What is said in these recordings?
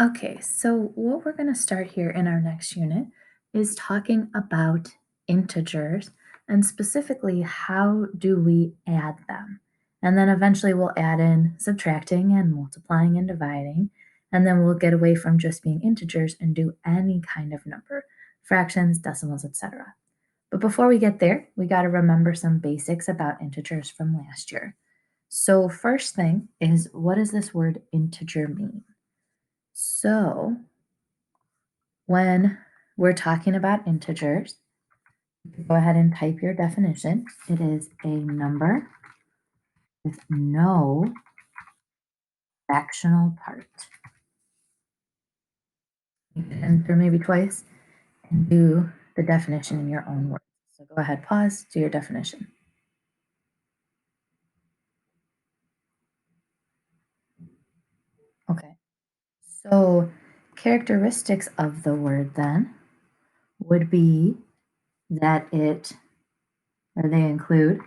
Okay, so what we're going to start here in our next unit is talking about integers and specifically how do we add them. And then eventually we'll add in subtracting and multiplying and dividing. And then we'll get away from just being integers and do any kind of number, fractions, decimals, etc. But before we get there, we got to remember some basics about integers from last year. So first thing is, what does this word integer mean? So when we're talking about integers, go ahead and type your definition. It is a number with no fractional part. You can enter maybe twice and do the definition in your own words. So go ahead, pause, do your definition. Okay, so characteristics of the word then would be that they include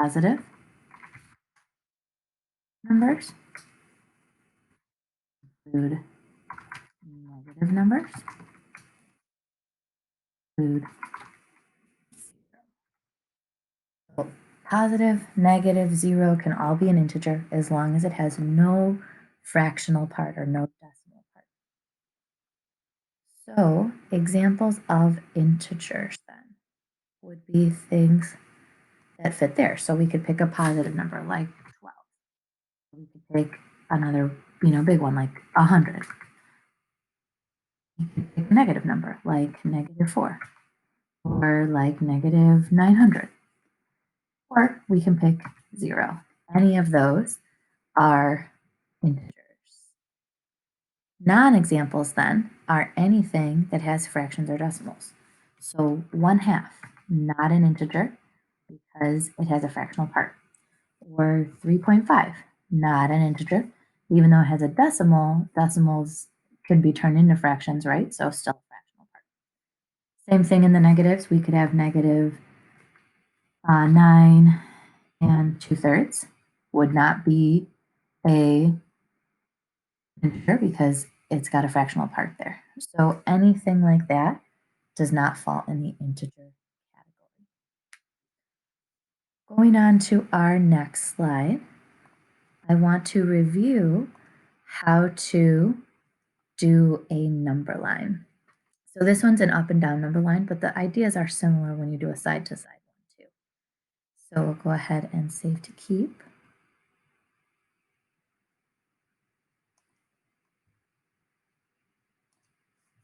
positive numbers, include negative numbers, include so positive, negative, zero can all be an integer as long as it has no fractional part or no decimal part. So examples of integers then would be things that fit there. So we could pick a positive number like 12. We could pick another, big one like 100. You could pick a negative number like -4 or like -900. Or we can pick 0. Any of those are integers. Non-examples then are anything that has fractions or decimals. So 1/2, not an integer because it has a fractional part. Or 3.5, not an integer, even though it has a decimal, decimals can be turned into fractions, right? So still a fractional part. Same thing in the negatives. We could have negative 9 and 2/3 would not be a integer because it's got a fractional part there. So anything like that does not fall in the integer category. Going on to our next slide, I want to review how to do a number line. So this one's an up and down number line, but the ideas are similar when you do a side to side one too. So we'll go ahead and save to keep.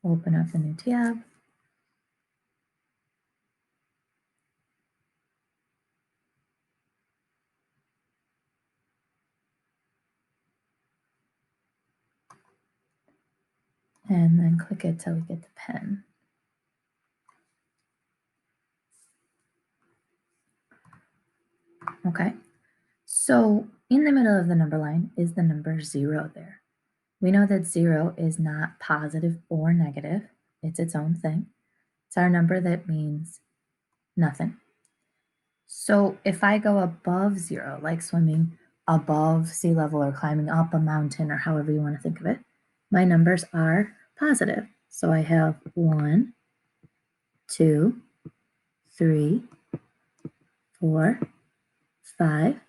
Open up a new tab. And then click it till we get the pen. Okay, so in the middle of the number line is the number 0 there. We know that 0 is not positive or negative. It's its own thing. It's our number that means nothing. So if I go above 0, like swimming above sea level or climbing up a mountain or however you want to think of it, my numbers are positive. So I have 1, 2, 3, 4, 5,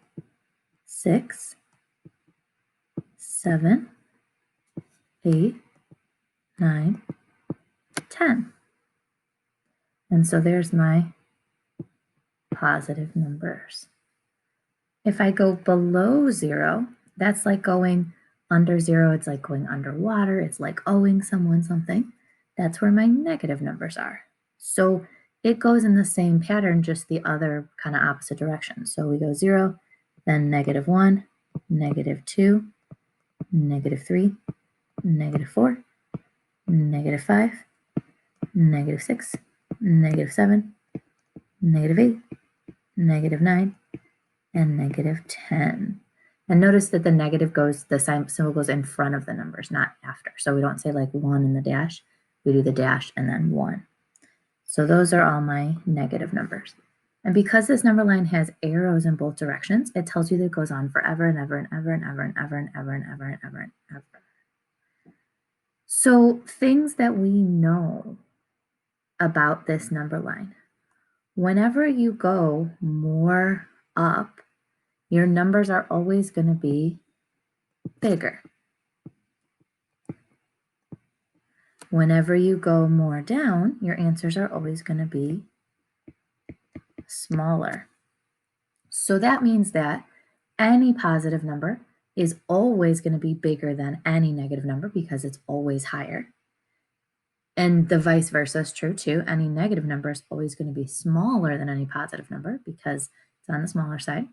6, 7, 8, 9, 10. And so there's my positive numbers. If I go below 0, that's like going under 0. It's like going underwater. It's like owing someone something. That's where my negative numbers are. So it goes in the same pattern, just the other kind of opposite direction. So we go 0, then -1, -2, -3, -4, -5, -6, -7, -8, -9, and -10. And notice that the negative goes, the symbol goes in front of the numbers, not after. So we don't say like 1 in the dash. We do the dash and then 1. So those are all my negative numbers. And because this number line has arrows in both directions, it tells you that it goes on forever and ever and ever and ever and ever and ever and ever and ever and ever. So things that we know about this number line. Whenever you go more up, your numbers are always going to be bigger. Whenever you go more down, your answers are always going to be smaller. So that means that any positive number is always going to be bigger than any negative number because it's always higher. And the vice versa is true too. Any negative number is always going to be smaller than any positive number because it's on the smaller side.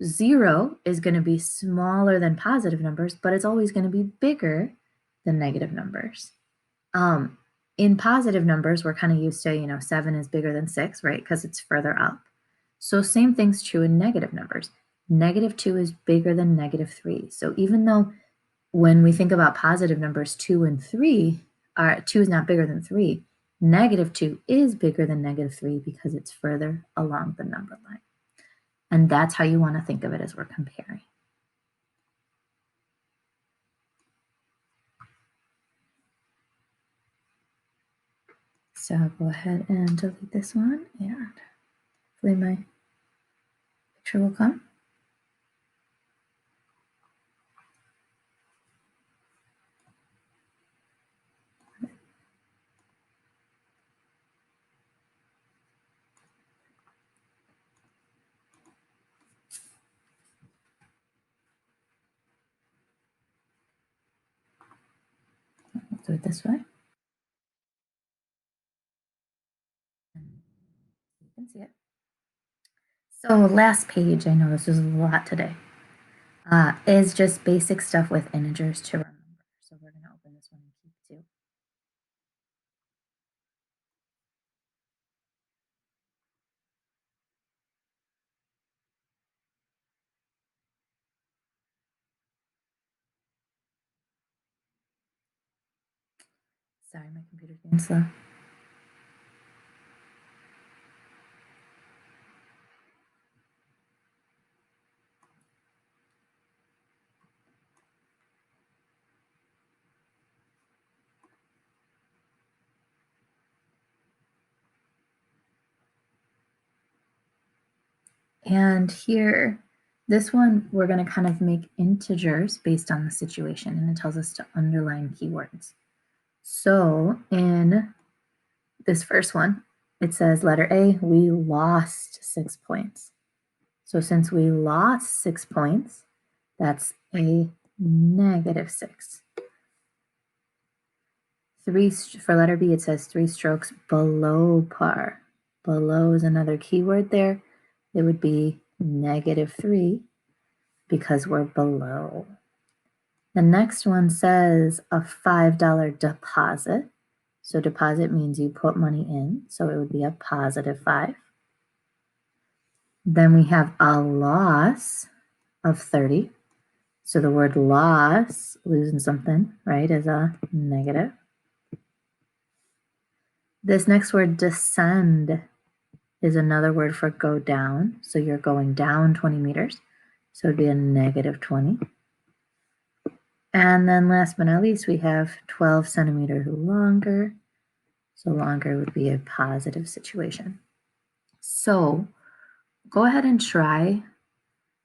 0 is going to be smaller than positive numbers, but it's always going to be bigger than negative numbers. In positive numbers, we're kind of used to, 7 is bigger than 6, right? Because it's further up. So same thing's true in negative numbers. -2 is bigger than -3. So even though when we think about positive numbers, 2 and 3, 2 is not bigger than 3, -2 is bigger than -3 because it's further along the number line. And that's how you want to think of it as we're comparing. So I'll go ahead and delete this one, and hopefully my picture will come. I'll do it this way. You can see it. So last page, I know this was a lot today, is just basic stuff with integers to remember. So we're going to open this one and keep 2. Sorry, my computer's being slow. And here, this one, we're going to kind of make integers based on the situation, and it tells us to underline keywords. So in this first one, it says letter A, we lost 6 points. So since we lost 6 points, that's a -6. For letter B, it says 3 strokes below par. Below is another keyword there. It would be -3 because we're below. The next one says a $5 deposit. So deposit means you put money in. So it would be a +5. Then we have a loss of 30. So the word loss, losing something, right, is a negative. This next word, descend, is another word for go down. So you're going down 20 meters. So it'd be a -20. And then last but not least, we have 12 centimeters longer. So longer would be a positive situation. So go ahead and try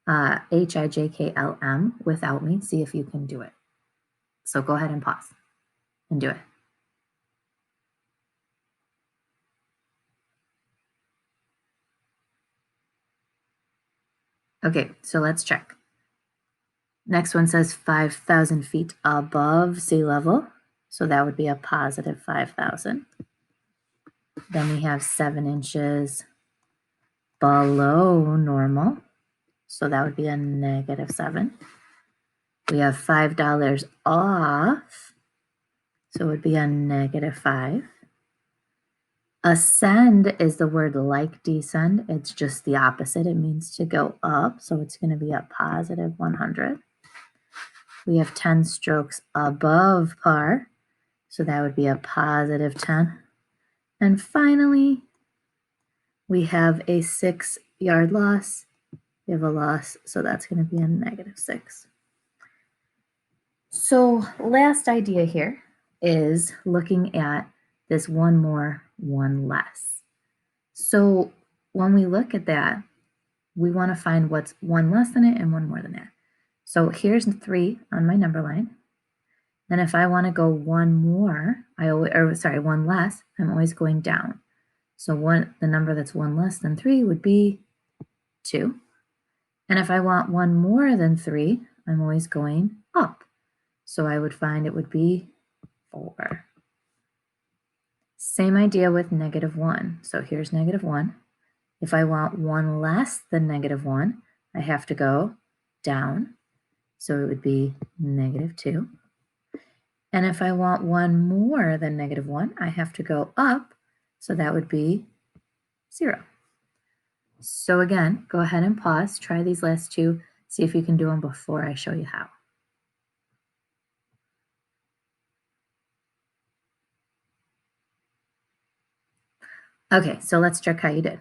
HIJKLM without me. See if you can do it. So go ahead and pause and do it. Okay, so let's check. Next one says 5,000 feet above sea level. So that would be a +5,000. Then we have 7 inches below normal. So that would be a -7. We have $5 off. So it would be a -5. Ascend is the word like descend. It's just the opposite. It means to go up. So it's going to be a +100. We have 10 strokes above par. So that would be a +10. And finally, We have a 6-yard loss. We have a loss, so that's going to be a -6. So last idea here is looking at this one more, one less. So when we look at that, we want to find what's one less than it and one more than that. So here's 3 on my number line. Then if I want to go one more, one less, I'm always going down. So the number that's one less than 3 would be 2. And if I want one more than 3, I'm always going up. So I would find it would be 4. Same idea with -1. So here's -1. If I want one less than -1, I have to go down. So it would be -2. And if I want one more than -1, I have to go up. So that would be 0. So again, go ahead and pause, try these last two, see if you can do them before I show you how. Okay, so let's check how you did.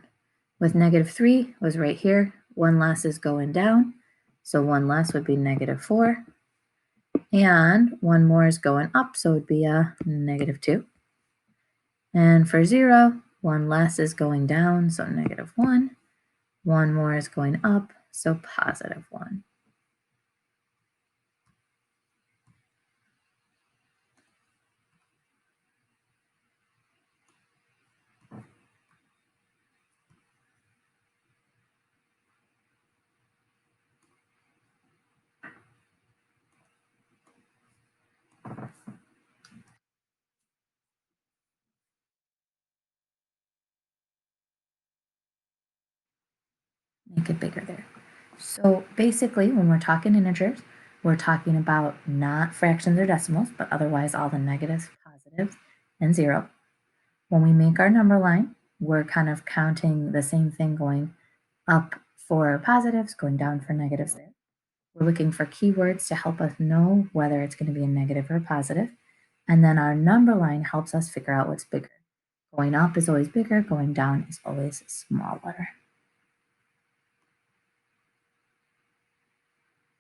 With -3 was right here, one less is going down, so one less would be -4, and one more is going up, so it would be a -2. And for 0, one less is going down, so -1, one more is going up, so +1. Make it bigger there. So basically, when we're talking integers, we're talking about not fractions or decimals, but otherwise all the negatives, positives, and 0. When we make our number line, we're kind of counting the same thing going up for positives, going down for negatives there. We're looking for keywords to help us know whether it's going to be a negative or a positive. And then our number line helps us figure out what's bigger. Going up is always bigger, going down is always smaller.